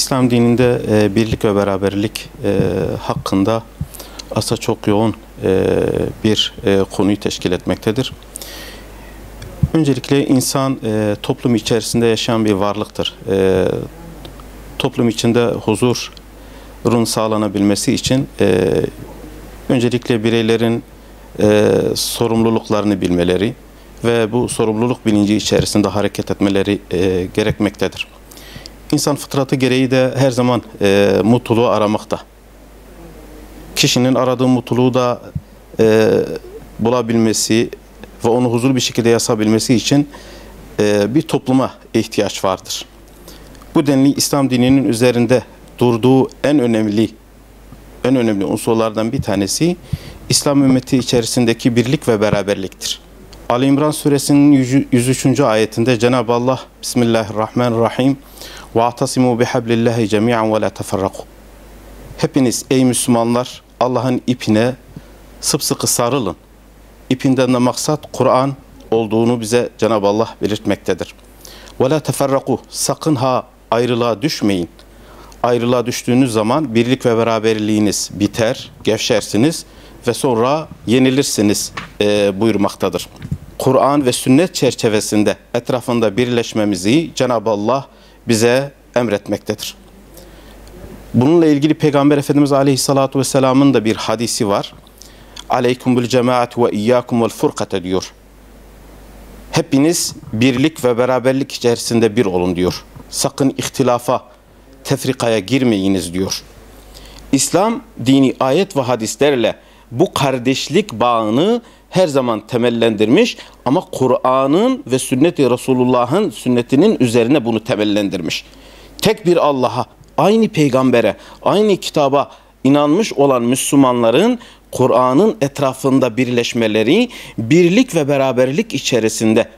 İslam dininde birlik ve beraberlik hakkında aslında çok yoğun bir konuyu teşkil etmektedir. Öncelikle insan toplum içerisinde yaşayan bir varlıktır. Toplum içinde huzurun sağlanabilmesi için öncelikle bireylerin sorumluluklarını bilmeleri ve bu sorumluluk bilinci içerisinde hareket etmeleri gerekmektedir. İnsan fıtratı gereği de her zaman mutluluğu aramakta. Kişinin aradığı mutluluğu da bulabilmesi ve onu huzurlu bir şekilde yaşayabilmesi için bir topluma ihtiyaç vardır. Bu denli İslam dininin üzerinde durduğu en önemli unsurlardan bir tanesi İslam ümmeti içerisindeki birlik ve beraberliktir. Ali İmran suresinin 103. ayetinde Cenab-ı Allah Bismillahirrahmanirrahim وَاَعْتَصِمُوا بِحَبْلِ اللّٰهِ جَمِيعًا وَلَا تَفَرَّقُوا. Hepiniz ey Müslümanlar Allah'ın ipine sıpsıkı sarılın. İpinden de maksat Kur'an olduğunu bize Cenab-ı Allah belirtmektedir. وَلَا تَفَرَّقُوا. Sakın ha ayrılığa düşmeyin. Ayrılığa düştüğünüz zaman birlik ve beraberliğiniz biter, gevşersiniz ve sonra yenilirsiniz buyurmaktadır. Kur'an ve sünnet çerçevesinde etrafında birleşmemizi Cenab-ı Allah bize emretmektedir. Bununla ilgili Peygamber Efendimiz Aleyhisselatü Vesselam'ın da bir hadisi var. Aleyküm bil cemaat ve iyyakum vel furkate diyor. Hepiniz birlik ve beraberlik içerisinde bir olun diyor. Sakın ihtilafa, tefrikaya girmeyiniz diyor. İslam dini ayet ve hadislerle bu kardeşlik bağını her zaman temellendirmiş ama Kur'an'ın ve sünnet-i Resulullah'ın sünnetinin üzerine bunu temellendirmiş. Tek bir Allah'a, aynı peygambere, aynı kitaba inanmış olan Müslümanların Kur'an'ın etrafında birleşmeleri, birlik ve beraberlik içerisinde,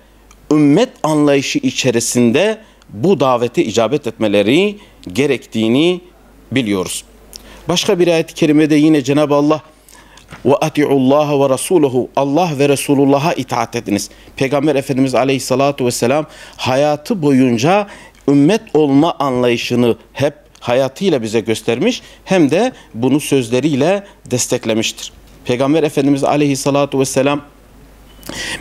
ümmet anlayışı içerisinde bu davete icabet etmeleri gerektiğini biliyoruz. Başka bir ayet-i kerimede yine Cenab-ı Allah وَاَتِعُوا اللّٰهَ وَرَسُولُهُ. Allah ve Resulullah'a itaat ediniz. Peygamber Efendimiz Aleyhissalatu Vesselam hayatı boyunca ümmet olma anlayışını hep hayatıyla bize göstermiş, hem de bunu sözleriyle desteklemiştir. Peygamber Efendimiz Aleyhissalatu Vesselam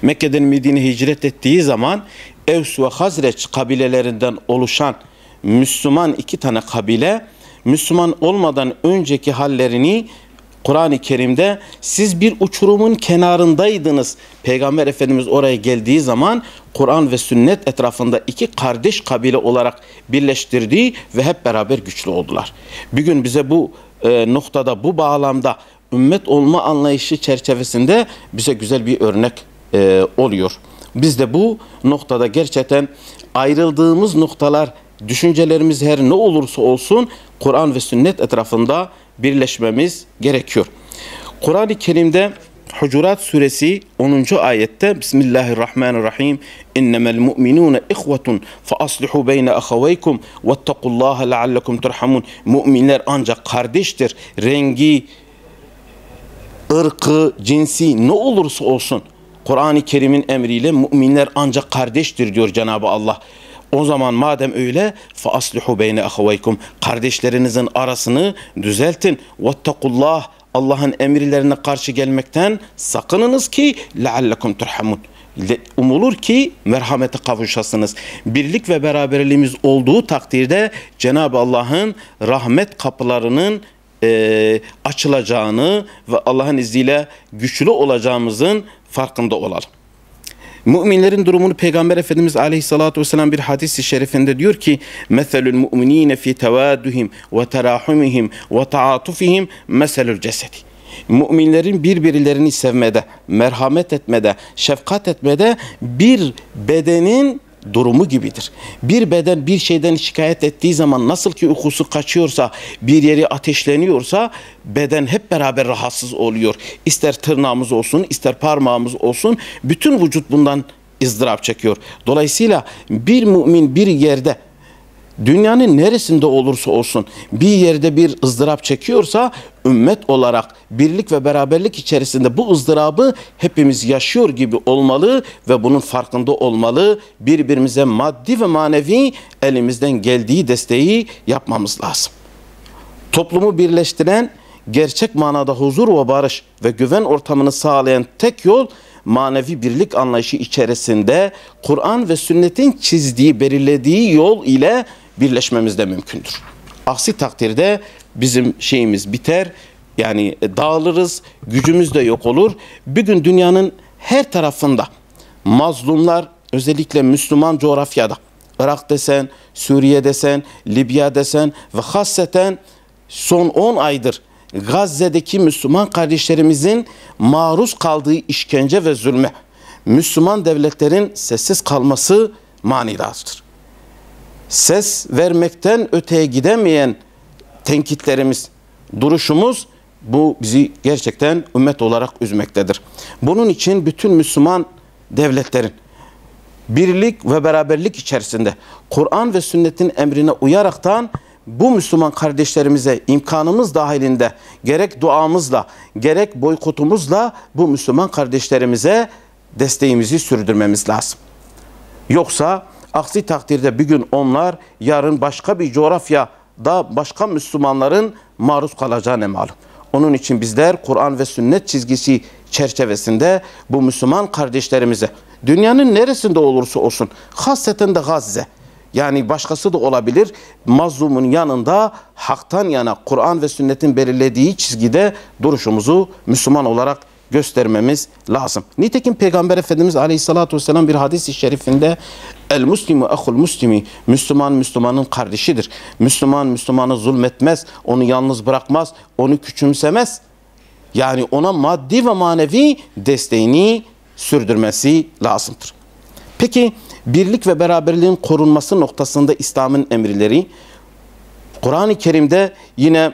Mekke'den Medine'ye hicret ettiği zaman Evs ve Hazreç kabilelerinden oluşan Müslüman iki tane kabile, Müslüman olmadan önceki hallerini Kur'an-ı Kerim'de siz bir uçurumun kenarındaydınız. Peygamber Efendimiz oraya geldiği zaman Kur'an ve sünnet etrafında iki kardeş kabile olarak birleştirdi ve hep beraber güçlü oldular. Bugün bize bu noktada, bu bağlamda ümmet olma anlayışı çerçevesinde bize güzel bir örnek oluyor. Biz de bu noktada gerçekten ayrıldığımız noktalar, düşüncelerimiz her ne olursa olsun Kur'an ve sünnet etrafında birleşmemiz gerekiyor. Kur'an-ı Kerim'de Hucurat suresi 10. ayette Bismillahirrahmanirrahim İnnemel mu'minûne ihvetun fe aslihu beyne ahaveykum vettekullâhe leallekum turhamun. Müminler ancak kardeştir. Rengi, ırkı, cinsi ne olursa olsun Kur'an-ı Kerim'in emriyle müminler ancak kardeştir diyor Cenab-ı Allah. O zaman madem öyle فَأَصْلِحُوا بَيْنَ أَخَوَيْكُمْ. Kardeşlerinizin arasını düzeltin. وَاتَّقُوا. Allah'ın emirlerine karşı gelmekten sakınınız ki لَعَلَّكُمْ تُرْحَمُونَ. Umulur ki merhamete kavuşasınız. Birlik ve beraberliğimiz olduğu takdirde Cenab-ı Allah'ın rahmet kapılarının açılacağını ve Allah'ın izniyle güçlü olacağımızın farkında olalım. Müminlerin durumunu Peygamber Efendimiz Aleyhissalatu Vesselam bir hadis-i şerifinde diyor ki مَثَلُ الْمُؤْمِنِينَ فِي تَوَادُهِمْ وَتَرَاحُمِهِمْ وَتَعَاطُفِهِمْ مَثَلُ الْجَسَدِ. Müminlerin birbirlerini sevmede, merhamet etmede, şefkat etmede bir bedenin durumu gibidir. Bir beden bir şeyden şikayet ettiği zaman nasıl ki uykusu kaçıyorsa, bir yeri ateşleniyorsa beden hep beraber rahatsız oluyor. İster tırnağımız olsun, ister parmağımız olsun, bütün vücut bundan ızdırap çekiyor. Dolayısıyla bir mümin bir yerde Dünyanın neresinde olursa olsun bir yerde bir ızdırap çekiyorsa ümmet olarak birlik ve beraberlik içerisinde bu ızdırabı hepimiz yaşıyor gibi olmalı ve bunun farkında olmalı. Birbirimize maddi ve manevi elimizden geldiği desteği yapmamız lazım. Toplumu birleştiren, gerçek manada huzur ve barış ve güven ortamını sağlayan tek yol manevi birlik anlayışı içerisinde Kur'an ve sünnetin çizdiği, belirlediği yol ile birleşmemiz de mümkündür. Aksi takdirde bizim şeyimiz biter, yani dağılırız, gücümüz de yok olur. Bir gün dünyanın her tarafında mazlumlar, özellikle Müslüman coğrafyada, Irak desen, Suriye desen, Libya desen ve hasreten son 10 aydır Gazze'deki Müslüman kardeşlerimizin maruz kaldığı işkence ve zulme Müslüman devletlerin sessiz kalması manidasıdır. Ses vermekten öteye gidemeyen tenkitlerimiz, duruşumuz bu bizi gerçekten ümmet olarak üzmektedir. Bunun için bütün Müslüman devletlerin birlik ve beraberlik içerisinde Kur'an ve sünnetin emrine uyaraktan bu Müslüman kardeşlerimize imkanımız dahilinde gerek duamızla gerek boykotumuzla bu Müslüman kardeşlerimize desteğimizi sürdürmemiz lazım. Yoksa aksi takdirde bir gün onlar yarın başka bir coğrafyada başka Müslümanların maruz kalacağı ne malum. Onun için bizler Kur'an ve sünnet çizgisi çerçevesinde bu Müslüman kardeşlerimize dünyanın neresinde olursa olsun, hasreten de Gazze, yani başkası da olabilir, mazlumun yanında haktan yana Kur'an ve sünnetin belirlediği çizgide duruşumuzu Müslüman olarak göstermemiz lazım. Nitekim Peygamber Efendimiz Aleyhisselatü Vesselam bir hadis-i şerifinde el muslimu ahul muslimi, Müslüman Müslümanın kardeşidir. Müslüman Müslümanı zulmetmez, onu yalnız bırakmaz, onu küçümsemez. Yani ona maddi ve manevi desteğini sürdürmesi lazımdır. Peki birlik ve beraberliğin korunması noktasında İslam'ın emirleri, Kur'an-ı Kerim'de yine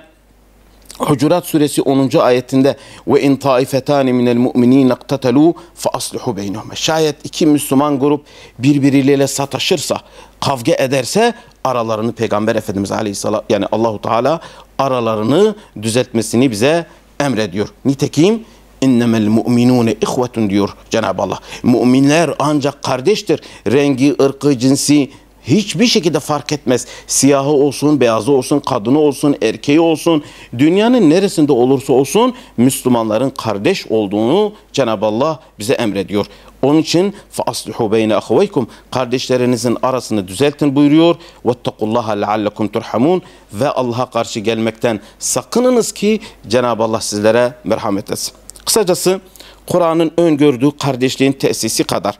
Hucurat suresi 10. ayetinde ve in taifetani minel mu'minin iqtatalu fa aslihu beynehum. Şayet iki Müslüman grup birbirleriyle sataşırsa, kavga ederse aralarını Peygamber Efendimiz Aleyhisselam, yani Allahu Teala aralarını düzeltmesini bize emrediyor. Nitekim innemel mu'minune ihvetun diyor Cenab-ı Allah. Müminler ancak kardeştir. Rengi, ırkı, cinsi hiçbir şekilde fark etmez. Siyahı olsun, beyazı olsun, kadını olsun, erkeği olsun, dünyanın neresinde olursa olsun Müslümanların kardeş olduğunu Cenab-ı Allah bize emrediyor. Onun için فَأَصْلِحُوا بَيْنَ أَخَوَيْكُمْ, kardeşlerinizin arasını düzeltin buyuruyor. وَاتَّقُوا اللّٰهَ لَعَلَّكُمْ تُرْحَمُونَ, ve Allah'a karşı gelmekten sakınınız ki Cenab-ı Allah sizlere merhamet etsin. Kısacası Kur'an'ın öngördüğü kardeşliğin tesisi kadar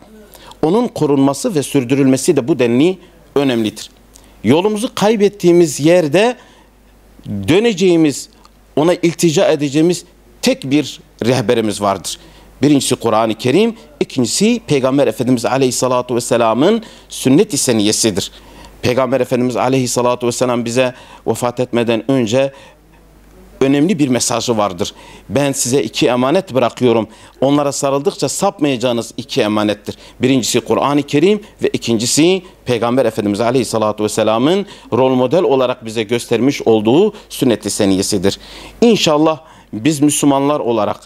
onun korunması ve sürdürülmesi de bu denli önemlidir. Yolumuzu kaybettiğimiz yerde döneceğimiz, ona iltica edeceğimiz tek bir rehberimiz vardır. Birincisi Kur'an-ı Kerim, ikincisi Peygamber Efendimiz Aleyhisselatü Vesselam'ın sünnet-i seniyesidir. Peygamber Efendimiz Aleyhisselatü Vesselam bize vefat etmeden önce önemli bir mesajı vardır. Ben size iki emanet bırakıyorum. Onlara sarıldıkça sapmayacağınız iki emanettir. Birincisi Kur'an-ı Kerim ve ikincisi Peygamber Efendimiz Aleyhisselatü Vesselam'ın rol model olarak bize göstermiş olduğu sünnet-i seniyesidir. İnşallah biz Müslümanlar olarak,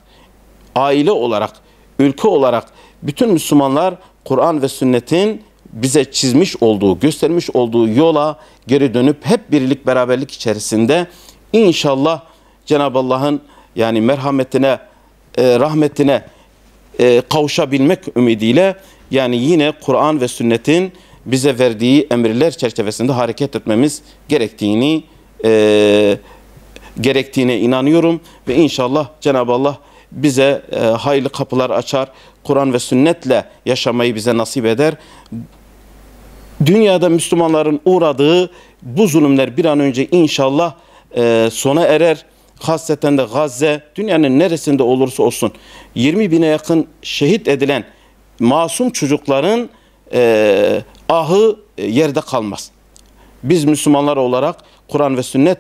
aile olarak, ülke olarak bütün Müslümanlar Kur'an ve sünnetin bize çizmiş olduğu, göstermiş olduğu yola geri dönüp hep birlik beraberlik içerisinde İnşallah Cenab-ı Allah'ın yani merhametine, rahmetine kavuşabilmek ümidiyle yani yine Kur'an ve sünnetin bize verdiği emirler çerçevesinde hareket etmemiz gerektiğine inanıyorum ve inşallah Cenab-ı Allah bize hayırlı kapılar açar. Kur'an ve sünnetle yaşamayı bize nasip eder. Dünyada Müslümanların uğradığı bu zulümler bir an önce inşallah sona erer. Hasreten de Gazze, dünyanın neresinde olursa olsun 20 bine yakın şehit edilen masum çocukların ahı yerde kalmaz. Biz Müslümanlar olarak Kur'an ve sünnet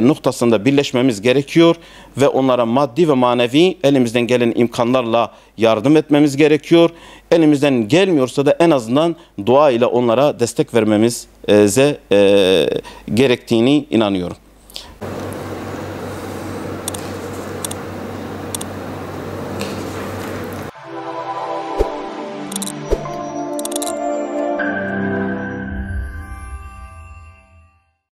noktasında birleşmemiz gerekiyor ve onlara maddi ve manevi elimizden gelen imkanlarla yardım etmemiz gerekiyor. Elimizden gelmiyorsa da en azından dua ile onlara destek vermemiz gerektiğini inanıyorum.